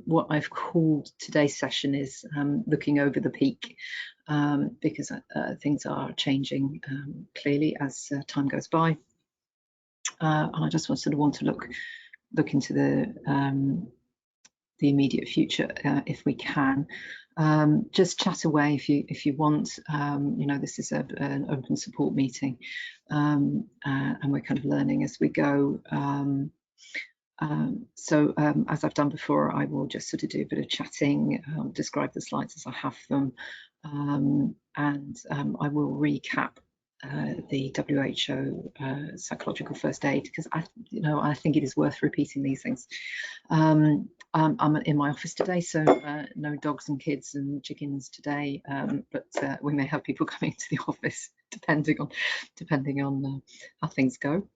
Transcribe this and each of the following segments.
what I've called today's session is looking over the peak, because things are changing clearly as time goes by. And I just want to look into the immediate future if we can. Just chat away if you want. This is an open support meeting, and we're kind of learning as we go. As I've done before, I will just sort of do a bit of chatting, describe the slides as I have them, and I will recap the WHO psychological first aid, because I think it is worth repeating these things. I'm in my office today, so no dogs and kids and chickens today, but we may have people coming to the office depending on how things go.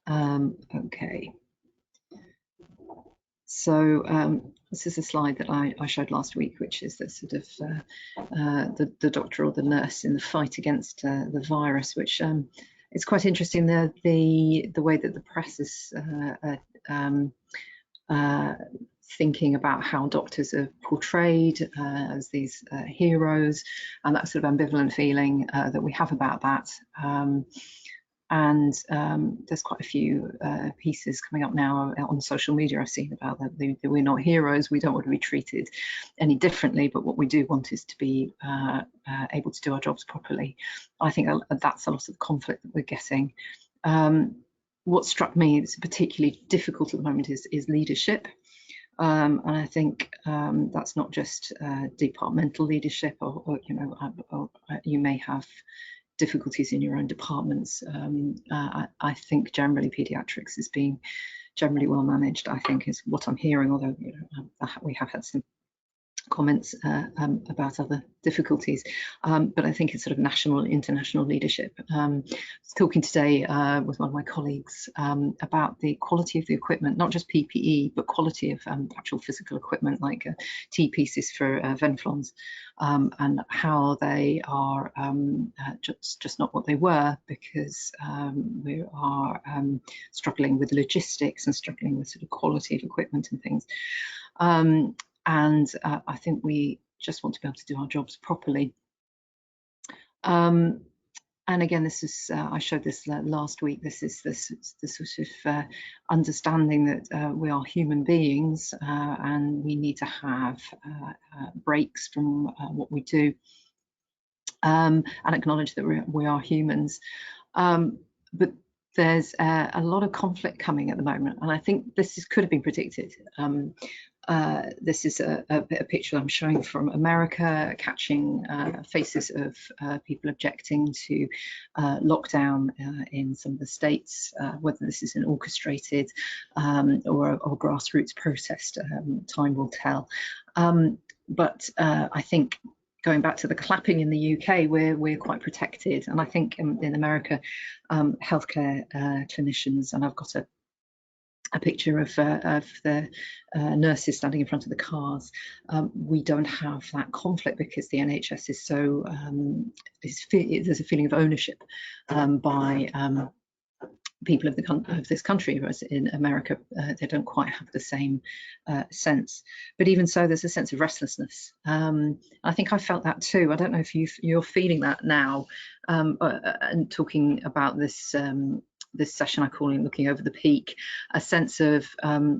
Okay. So this is a slide that I showed last week, which is the sort of the doctor or the nurse in the fight against the virus, which it's quite interesting, the way that the press is thinking about how doctors are portrayed as these heroes, and that sort of ambivalent feeling that we have about that. And there's quite a few pieces coming up now on social media I've seen about that we're not heroes, we don't want to be treated any differently, but what we do want is to be able to do our jobs properly. I think that's a lot of the conflict that we're getting. What struck me is particularly difficult at the moment is leadership. And I think that's not just departmental leadership, or you may have difficulties in your own departments. I think generally paediatrics is being generally well managed, I think, is what I'm hearing, although we have had some comments about other difficulties, but I think it's sort of national and international leadership. I was talking today with one of my colleagues about the quality of the equipment, not just PPE, but quality of actual physical equipment, like T-pieces for Venflons, and how they are just not what they were, because we are struggling with logistics and struggling with sort of quality of equipment and things. And I think we just want to be able to do our jobs properly. And again, this is, I showed this last week, this is this sort of understanding that we are human beings, and we need to have breaks from what we do, and acknowledge that we are humans. But there's a lot of conflict coming at the moment, and I think this could have been predicted. This is a picture I'm showing from America, catching faces of people objecting to lockdown in some of the states, whether this is an orchestrated or grassroots protest, time will tell. But I think, going back to the clapping in the UK, we're quite protected, and I think in America, healthcare clinicians, and I've got a picture of the nurses standing in front of the cars. We don't have that conflict because the NHS is so, there's a feeling of ownership by people of this country, whereas in America they don't quite have the same sense. But even so, there's a sense of restlessness. I think I felt that too. I don't know if you're feeling that now. And talking about this this session I call it looking over the peak, a sense of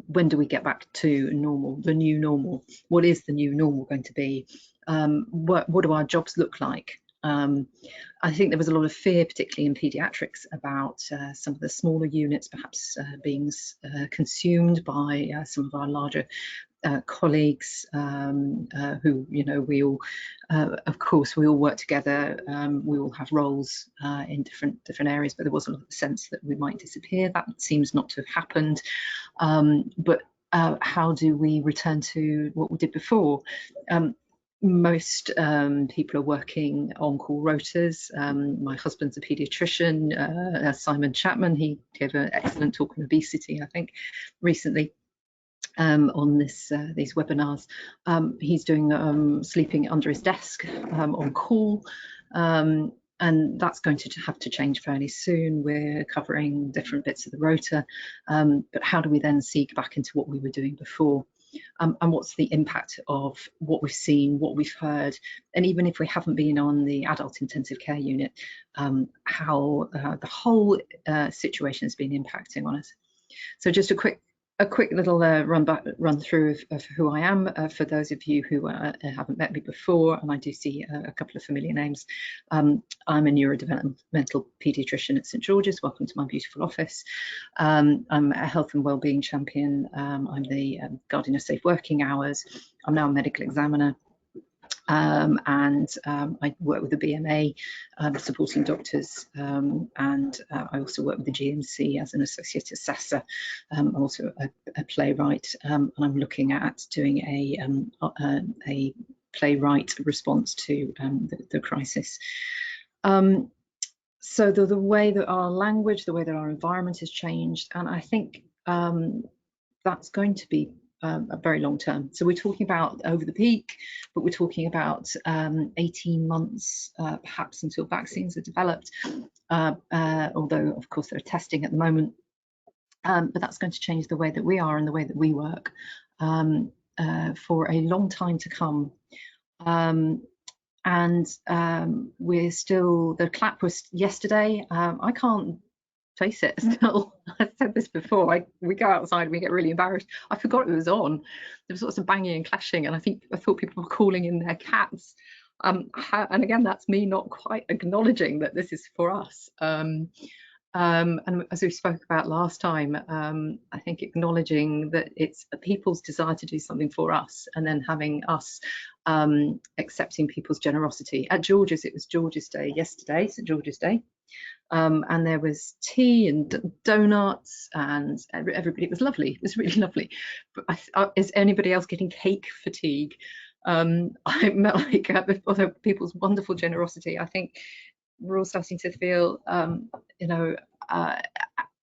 when do we get back to normal, the new normal? What is the new normal going to be? What do our jobs look like? I think there was a lot of fear, particularly in paediatrics, about some of the smaller units perhaps being consumed by some of our larger colleagues, who, we all, of course, we all work together. We all have roles in different areas, but there was a sense that we might disappear. That seems not to have happened. But how do we return to what we did before? Most people are working on-call rotas. My husband's a paediatrician, Simon Chapman. He gave an excellent talk on obesity, I think, recently. On these webinars. He's doing sleeping under his desk on call, and that's going to have to change fairly soon. We're covering different bits of the rota, but how do we then seek back into what we were doing before? and what's the impact of what we've seen, what we've heard, and even if we haven't been on the adult intensive care unit, how the whole situation has been impacting on us. So just a quick little run through of who I am for those of you who haven't met me before, and I do see a couple of familiar names. I'm a neurodevelopmental paediatrician at St George's. Welcome to my beautiful office. I'm a health and wellbeing champion. I'm the guardian of safe working hours. I'm now a medical examiner. I work with the BMA, supporting doctors, and I also work with the GMC as an associate assessor. I'm also a playwright, and I'm looking at doing a playwright response to the crisis. So the way that our language, the way that our environment has changed, and I think that's going to be a very long term. So we're talking about over the peak, but we're talking about 18 months, perhaps until vaccines are developed, although of course they're testing at the moment. But that's going to change the way that we are and the way that we work for a long time to come. We're still, the clap was yesterday. I can't face it still. I've said this before, we go outside and we get really embarrassed. I forgot it was on. There was lots of banging and clashing, and I thought people were calling in their cats. And again, that's me not quite acknowledging that this is for us. And as we spoke about last time, I think acknowledging that it's people's desire to do something for us, and then having us accepting people's generosity. At George's, it was George's Day yesterday, St George's Day. And there was tea and donuts, and everybody, it was lovely. It was really lovely. But is anybody else getting cake fatigue? I like other people's wonderful generosity. I think we're all starting to feel,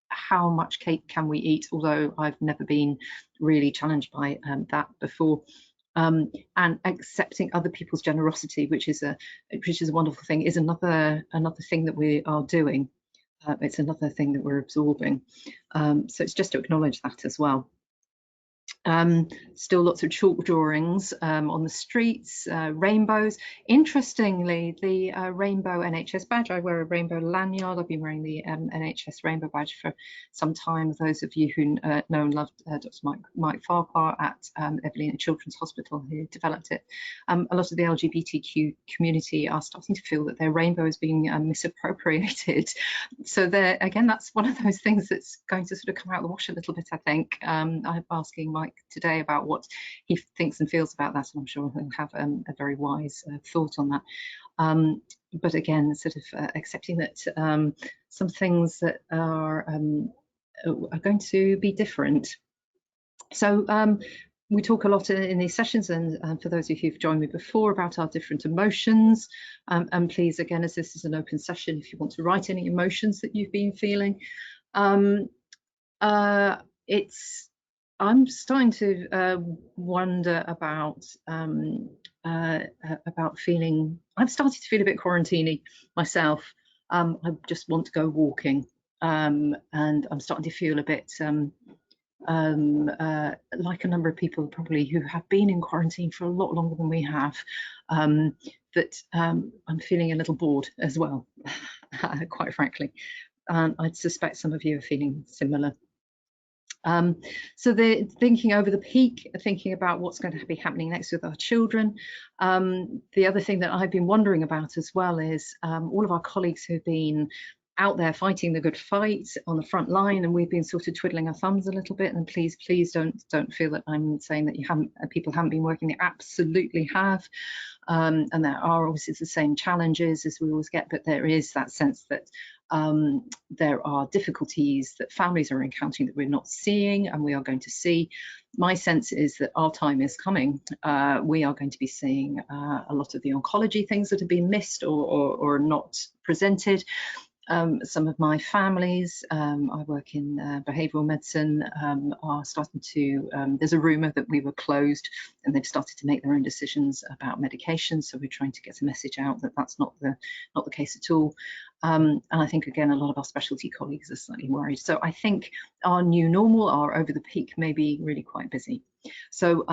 how much cake can we eat? Although I've never been really challenged by that before. And accepting other people's generosity, which is a wonderful thing, is another thing that we are doing. It's another thing that we're absorbing. So it's just to acknowledge that as well. Still lots of chalk drawings on the streets, rainbows. Interestingly, the rainbow NHS badge, I wear a rainbow lanyard. I've been wearing the NHS rainbow badge for some time. Those of you who know and love Dr. Mike Farquhar at Evelina Children's Hospital, who developed it, a lot of the LGBTQ community are starting to feel that their rainbow is being misappropriated. So there, again, that's one of those things that's going to sort of come out of the wash a little bit, I think. I'm asking Mike today about what he thinks and feels about that, and I'm sure he'll have a very wise thought on that. But again, sort of accepting that some things that are going to be different. So we talk a lot in these sessions, and for those of you who've joined me before, about our different emotions. And please, again, as this is an open session, if you want to write any emotions that you've been feeling, I'm starting to wonder about feeling. I've started to feel a bit quarantiney myself. I just want to go walking, and I'm starting to feel a bit like a number of people probably who have been in quarantine for a lot longer than we have. That I'm feeling a little bored as well, quite frankly. I'd suspect some of you are feeling similar. So they're thinking over the peak, thinking about what's going to be happening next with our children. The other thing that I've been wondering about as well is all of our colleagues who've been out there fighting the good fight on the front line, and we've been sort of twiddling our thumbs a little bit. And please don't feel that I'm saying that people haven't been working. They absolutely have, and there are obviously the same challenges as we always get, but there is that sense that there are difficulties that families are encountering that we're not seeing, and we are going to see. My sense is that our time is coming. We are going to be seeing a lot of the oncology things that have been missed or not presented. Some of my families, I work in behavioural medicine, are starting to, there's a rumour that we were closed, and they've started to make their own decisions about medication. So we're trying to get a message out that that's not the case at all. And I think, again, a lot of our specialty colleagues are slightly worried. So I think our new normal, our over the peak, may be really quite busy. So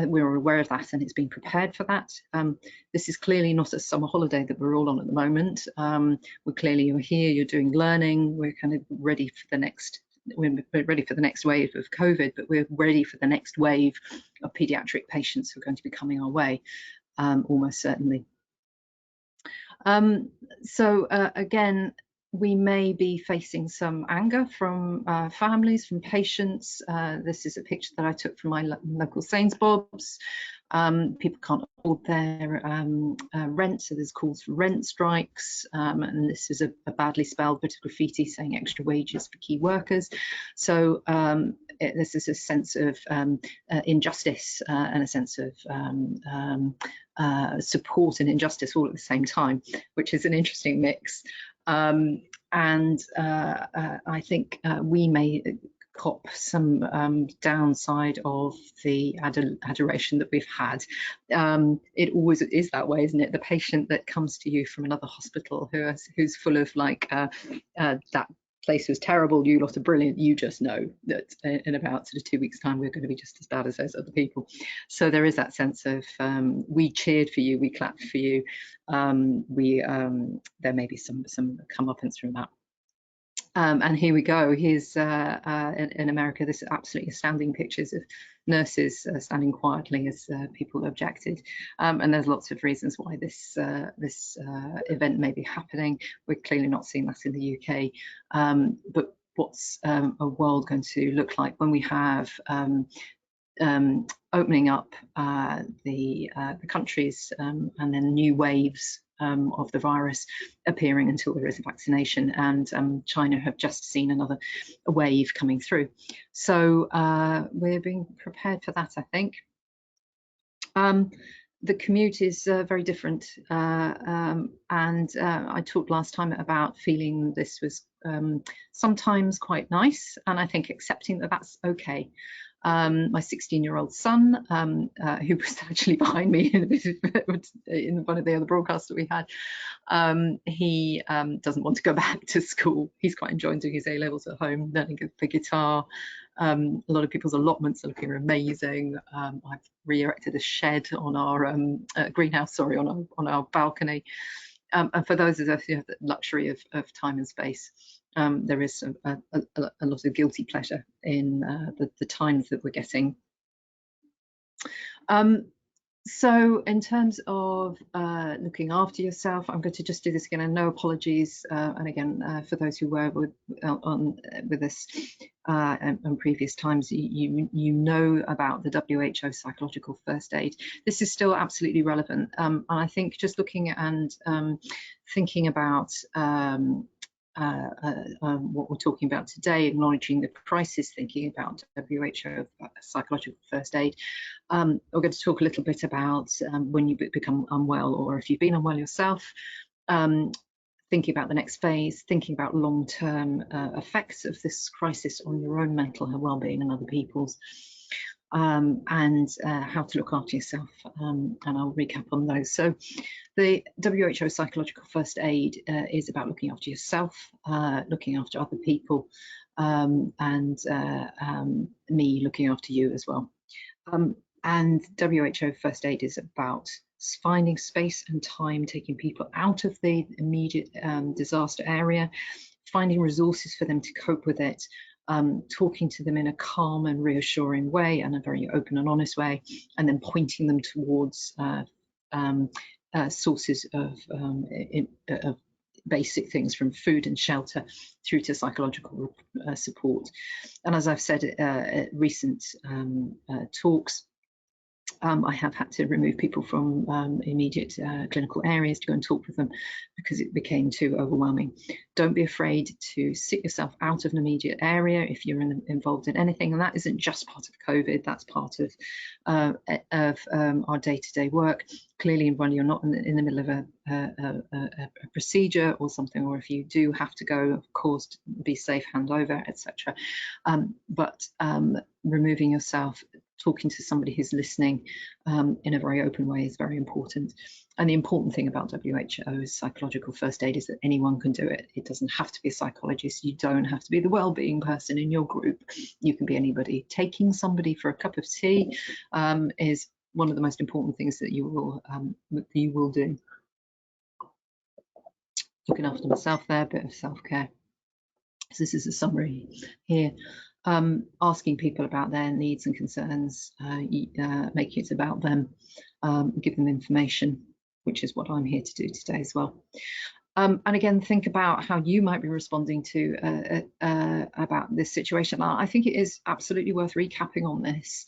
we're aware of that, and it's being prepared for that. This is clearly not a summer holiday that we're all on at the moment. You're here, you're doing learning, we're kind of ready for the next wave of COVID, but we're ready for the next wave of paediatric patients who are going to be coming our way, almost certainly. Again, we may be facing some anger from families, from patients. This is a picture that I took from my local Sainsbury's. People can't afford their rent, so there's calls for rent strikes, and this is a badly spelled bit of graffiti saying extra wages for key workers. So this is a sense of injustice and a sense of support and injustice all at the same time, which is an interesting mix. I think we may cop some downside of the adoration that we've had. It always is that way, isn't it? The patient that comes to you from another hospital who's full of like that place was terrible, you lot are brilliant, you just know that in about sort of 2 weeks' time we're going to be just as bad as those other people. So there is that sense of we cheered for you, we clapped for you. There may be some comeuppance from that. And here we go. Here's in America, this absolutely astounding pictures of nurses standing quietly as people objected. And there's lots of reasons why this event may be happening. We're clearly not seeing that in the UK. But what's a world going to look like when we have opening up the countries and then new waves of the virus appearing until there is a vaccination, and China have just seen another wave coming through. So we're being prepared for that, I think. The commute is very different, and I talked last time about feeling this was sometimes quite nice, and I think accepting that that's okay. My 16-year-old son, who was actually behind me in one of the other broadcasts that we had, he doesn't want to go back to school. He's quite enjoying doing his A-levels at home, learning the guitar. A lot of people's allotments are looking amazing. I've re-erected a shed on our greenhouse, sorry, on our balcony. And for those of us who have the luxury of time and space, there is a lot of guilty pleasure in the times that we're getting. So in terms of looking after yourself, I'm going to just do this again, and no apologies. And again, for those who were with us in previous times, you know about the WHO psychological first aid. This is still absolutely relevant. And I think just looking and thinking about what we're talking about today, acknowledging the crisis, thinking about WHO psychological first aid. We're going to talk a little bit about when you become unwell, or if you've been unwell yourself, thinking about the next phase, thinking about long-term effects of this crisis on your own mental well-being and other people's, and how to look after yourself, and I'll recap on those. So the WHO psychological first aid is about looking after yourself, looking after other people, and me looking after you as well. And WHO first aid is about finding space and time, taking people out of the immediate disaster area, finding resources for them to cope with it, talking to them in a calm and reassuring way and a very open and honest way, and then pointing them towards sources of basic things, from food and shelter through to psychological support. And as I've said at recent talks, I have had to remove people from immediate clinical areas to go and talk with them because it became too overwhelming. Don't be afraid to sit yourself out of an immediate area if you're involved in anything, and that isn't just part of COVID, that's part of our day-to-day work. Clearly, when you're not in the middle of a procedure or something, or if you do have to go, of course, be safe, hand over, etc. But removing yourself talking to somebody who's listening in a very open way is very important. And the important thing about WHO's psychological first aid is that anyone can do it. It doesn't have to be a psychologist. You don't have to be the wellbeing person in your group. You can be anybody. Taking somebody for a cup of tea is one of the most important things that you will do. Looking after myself there, a bit of self-care. So this is a summary here. Asking people about their needs and concerns, making it about them, give them information, which is what I'm here to do today as well. And again, think about how you might be responding to about this situation. I think it is absolutely worth recapping on this.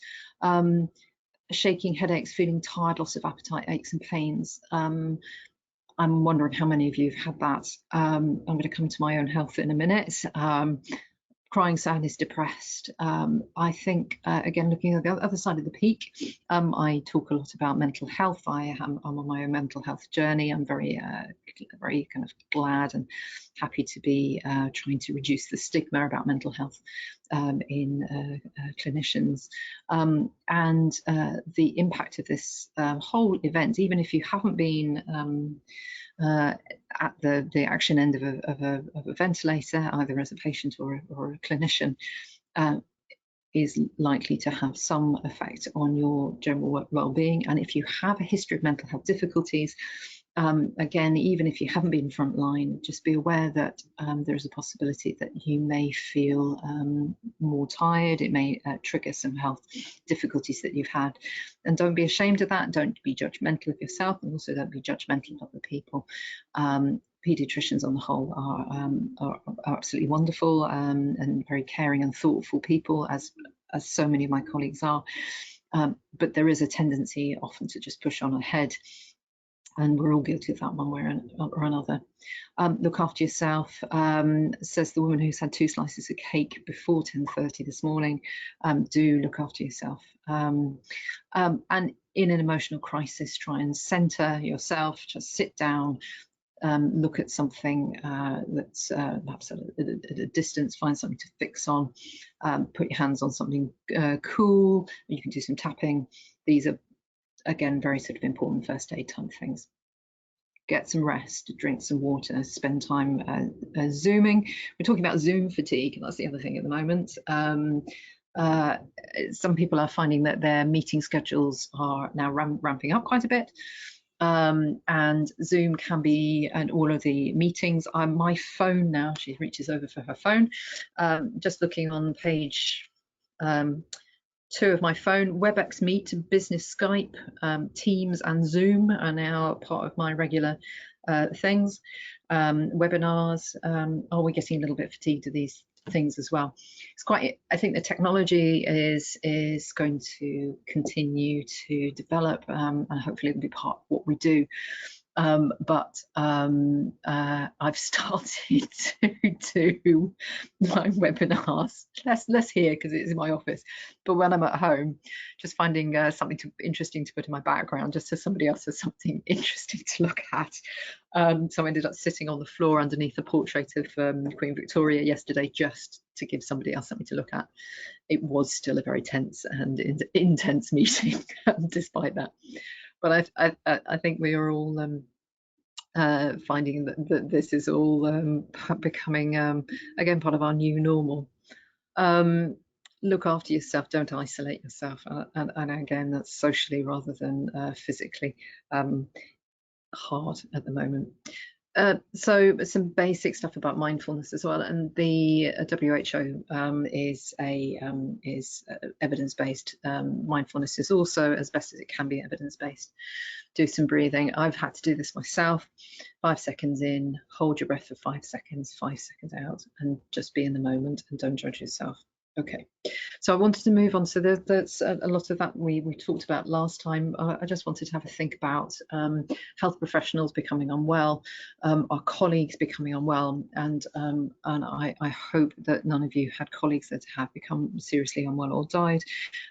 Shaking, headaches, feeling tired, loss of appetite, aches and pains. I'm wondering how many of you have had that. I'm going to come to my own health in a minute. Crying, sadness, depressed. I think, again, looking at the other side of the peak, I talk a lot about mental health. I'm on my own mental health journey. I'm very kind of glad and happy to be trying to reduce the stigma about mental health in clinicians. And the impact of this whole event, even if you haven't been at the action end of a ventilator, either as a patient or a clinician, is likely to have some effect on your general well-being. And if you have a history of mental health difficulties, again, even if you haven't been frontline, just be aware that there is a possibility that you may feel more tired. It may trigger some health difficulties that you've had. And don't be ashamed of that. Don't be judgmental of yourself, and also don't be judgmental of other people. Paediatricians on the whole are absolutely wonderful and very caring and thoughtful people, as so many of my colleagues are. But there is a tendency often to just push on ahead. And we're all guilty of that one way or another. Look after yourself, says the woman who's had 2 slices of cake before 10:30 this morning. Do look after yourself. And in an emotional crisis, try and centre yourself, just sit down, look at something that's perhaps at a distance, find something to fix on, put your hands on something cool, you can do some tapping. These are, again, very sort of important first aid type things. Get some rest, drink some water, spend time Zooming. We're talking about Zoom fatigue, and that's the other thing at the moment. Some people are finding that their meeting schedules are now ramping up quite a bit. And Zoom can be, and all of the meetings, my phone now, she reaches over for her phone, just looking on page 2 of my phone, WebEx Meet, Business Skype, Teams and Zoom are now part of my regular things. Webinars, are we getting a little bit fatigued of these things as well? It's quite, I think the technology is going to continue to develop, and hopefully it'll be part of what we do. But I've started to do my webinars less here because it's in my office, but when I'm at home, just finding something interesting to put in my background, just so somebody else has something interesting to look at. So I ended up sitting on the floor underneath a portrait of Queen Victoria yesterday, just to give somebody else something to look at. It was still a very tense and intense meeting, despite that. But I think we are all finding that this is all becoming, again, part of our new normal. Look after yourself, don't isolate yourself. And again, that's socially rather than physically hard at the moment. So some basic stuff about mindfulness as well, and the WHO is evidence-based. Mindfulness is also, as best as it can be, evidence-based. Do some breathing. I've had to do this myself. 5 seconds in, hold your breath for 5 seconds, 5 seconds out, and just be in the moment and don't judge yourself. Okay, so I wanted to move on. So there's a lot of that we talked about last time. I just wanted to have a think about health professionals becoming unwell, our colleagues becoming unwell, and I hope that none of you had colleagues that have become seriously unwell or died.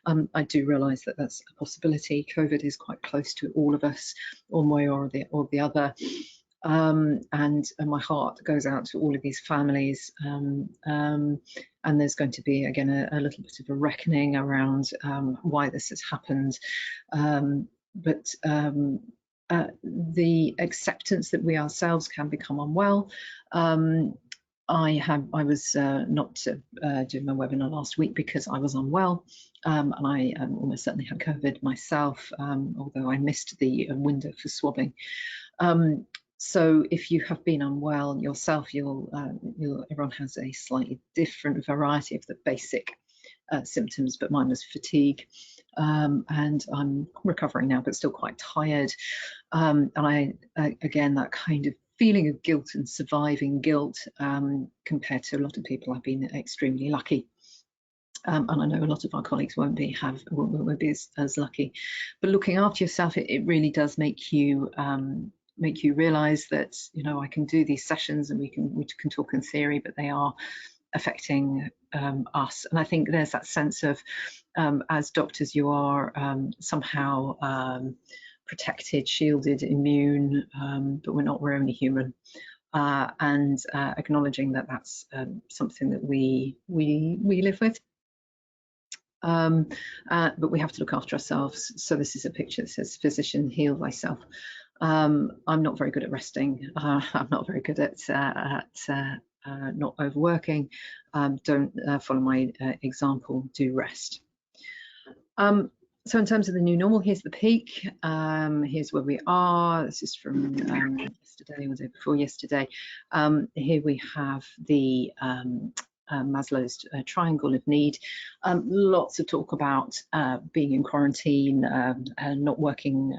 I do realise that that's a possibility. COVID is quite close to all of us, one way or the other. And my heart goes out to all of these families. And there's going to be, again, a little bit of a reckoning around why this has happened. But the acceptance that we ourselves can become unwell. I was not doing my webinar last week because I was unwell, and I almost certainly had COVID myself, although I missed the window for swabbing. So if you have been unwell yourself, everyone has a slightly different variety of the basic symptoms, but mine was fatigue, and I'm recovering now, but still quite tired. And again, that kind of feeling of guilt and surviving guilt, compared to a lot of people, I've been extremely lucky. And I know a lot of our colleagues won't be as lucky. But looking after yourself, it really does make you realise that, you know, I can do these sessions and we can talk in theory, but they are affecting us. And I think there's that sense of, as doctors, you are somehow protected, shielded, immune, but we're only human. And acknowledging that that's something that we live with. But we have to look after ourselves. So this is a picture that says, "Physician, heal thyself." I'm not very good at resting. I'm not very good at not overworking. Don't follow my example. Do rest. So in terms of the new normal, here's the peak. Here's where we are. This is from yesterday, or the day before yesterday. Here we have the Maslow's triangle of need. Lots of talk about being in quarantine and not working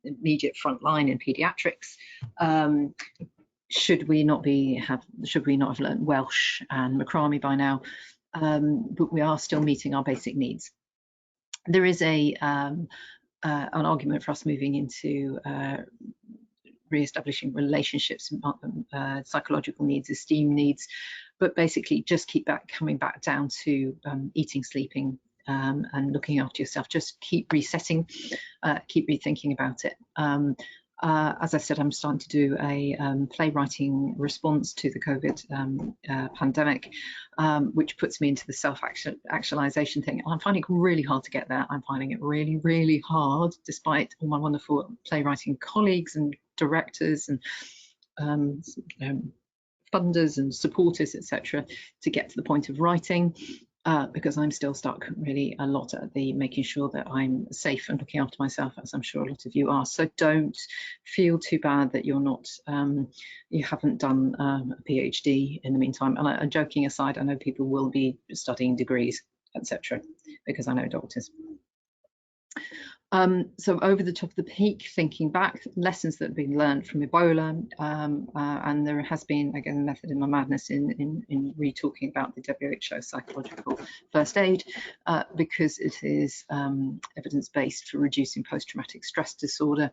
immediate front line in paediatrics. Should we not have learned Welsh and macrame by now? But we are still meeting our basic needs. There is an argument for us moving into re-establishing relationships, psychological needs, esteem needs, but basically just keep coming back down to eating, sleeping, and looking after yourself. Just keep resetting, keep rethinking about it. As I said, I'm starting to do a playwriting response to the COVID pandemic, which puts me into the self-actualization thing. I'm finding it really hard to get there. I'm finding it really, really hard, despite all my wonderful playwriting colleagues and directors and funders and supporters, etc., to get to the point of writing. Because I'm still stuck really a lot at the making sure that I'm safe and looking after myself, as I'm sure a lot of you are. So don't feel too bad that you're not, you haven't done a PhD in the meantime. And joking aside, I know people will be studying degrees, etc., because I know doctors. So over the top of the peak, thinking back, lessons that have been learned from Ebola, and there has been, again, a method in my madness in re-talking about the WHO psychological first aid, because it is evidence-based for reducing post-traumatic stress disorder.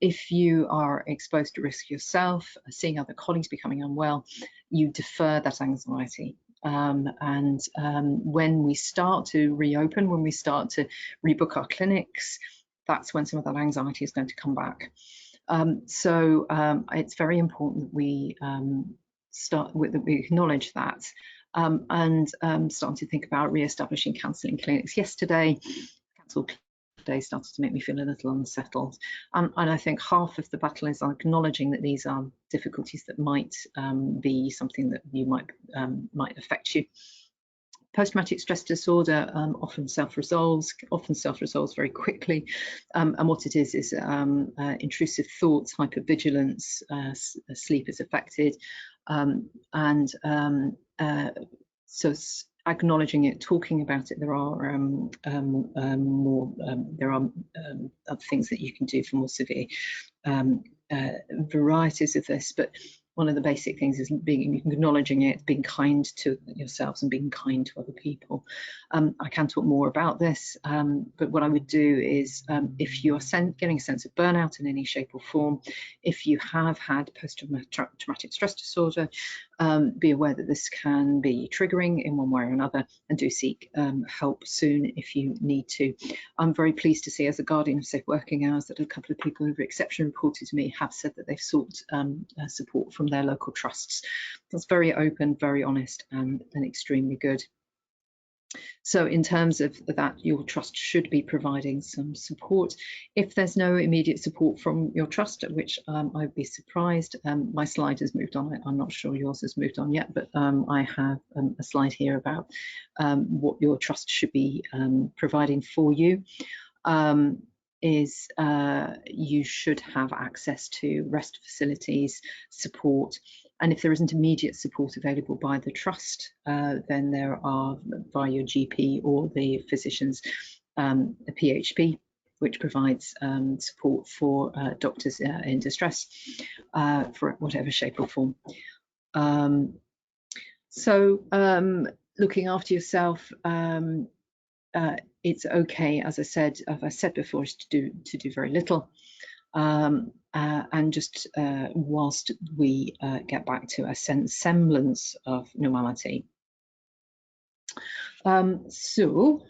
If you are exposed to risk yourself, seeing other colleagues becoming unwell, you defer that anxiety. When we start to reopen, when we start to rebook our clinics, that's when some of that anxiety is going to come back. So it's very important that we that we acknowledge that, and start to think about re-establishing counselling clinics. Yesterday, cancelled day started to make me feel a little unsettled, and I think half of the battle is acknowledging that these are difficulties that might be something that you might affect you. Post-traumatic stress disorder often self-resolves very quickly, and what it is intrusive thoughts, hypervigilance, sleep is affected, so acknowledging it, talking about it. There are other things that you can do for more severe varieties of this, but one of the basic things is acknowledging it, being kind to yourselves and being kind to other people. I can talk more about this, but what I would do is, if you are getting a sense of burnout in any shape or form, if you have had post-traumatic stress disorder, be aware that this can be triggering in one way or another, and do seek help soon if you need to. I'm very pleased to see, as a guardian of safe working hours, that a couple of people who've exceptionally reported to me have said that they've sought support from their local trusts. That's very open, very honest, and extremely good. So in terms of that, your trust should be providing some support. If there's no immediate support from your trust, at which I'd be surprised, my slide has moved on. I'm not sure yours has moved on yet, but I have a slide here about what your trust should be providing for you. You should have access to rest facilities, support, and if there isn't immediate support available by the trust, then there are, via your GP or the physicians, a PHP, which provides support for doctors in distress, for whatever shape or form. Looking after yourself, it's okay, as I said before, is to do very little, and just whilst we get back to a semblance of normality. So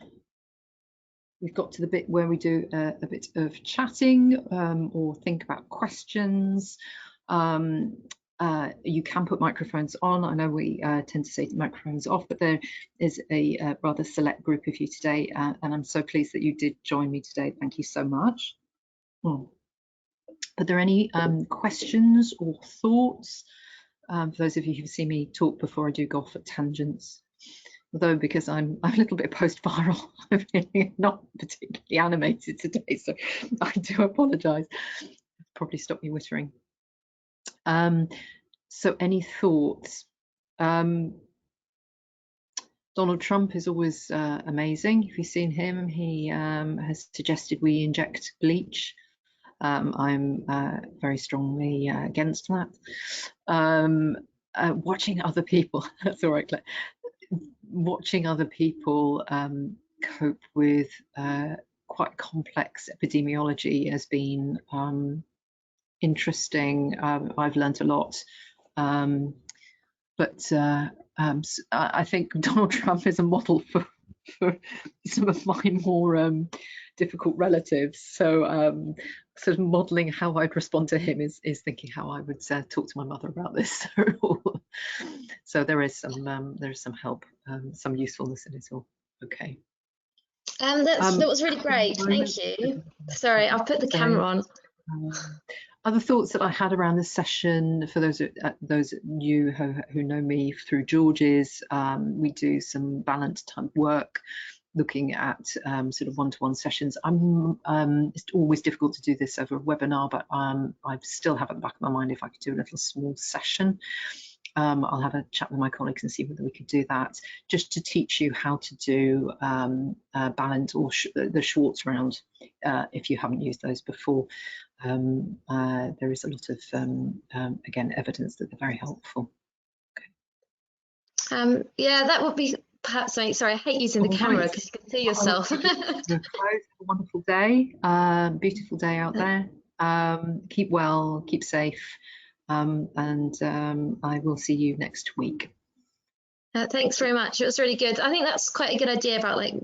we've got to the bit where we do a bit of chatting or think about questions. You can put microphones on. I know we tend to say microphones off, but there is a rather select group of you today, and I'm so pleased that you did join me today. Thank you so much. Are there any questions or thoughts? For those of you who've seen me talk before, I do go off at tangents. Although, because I'm a little bit post-viral, I'm really not particularly animated today, so I do apologise. Probably stop me whittering. So any thoughts? Donald Trump is always amazing. If you've seen him, he has suggested we inject bleach. I'm very strongly against that. Watching other people, that's all right, Claire. Watching other people cope with quite complex epidemiology has been interesting. I've learned a lot, but I think Donald Trump is a model for some of my more difficult relatives. So sort of modelling how I'd respond to him is thinking how I would talk to my mother about this. So there is some help, some usefulness in it all. Okay. That was really great. Thank you. Sorry, I'll put the camera on. Other thoughts that I had around this session, for those of you who know me through George's, we do some balanced type work, looking at sort of one-to-one sessions. It's always difficult to do this over a webinar, but I still have at the back of my mind if I could do a little small session. I'll have a chat with my colleagues and see whether we could do that, just to teach you how to do balance or the Schwartz round if you haven't used those before. There is a lot of, again, evidence that they're very helpful. Okay. Yeah, that would be perhaps something. Sorry, I hate using the camera because you can see yourself. Have a wonderful day, beautiful day out there. Keep well, keep safe. And I will see you next week. Thanks very much. It was really good. I think that's quite a good idea about like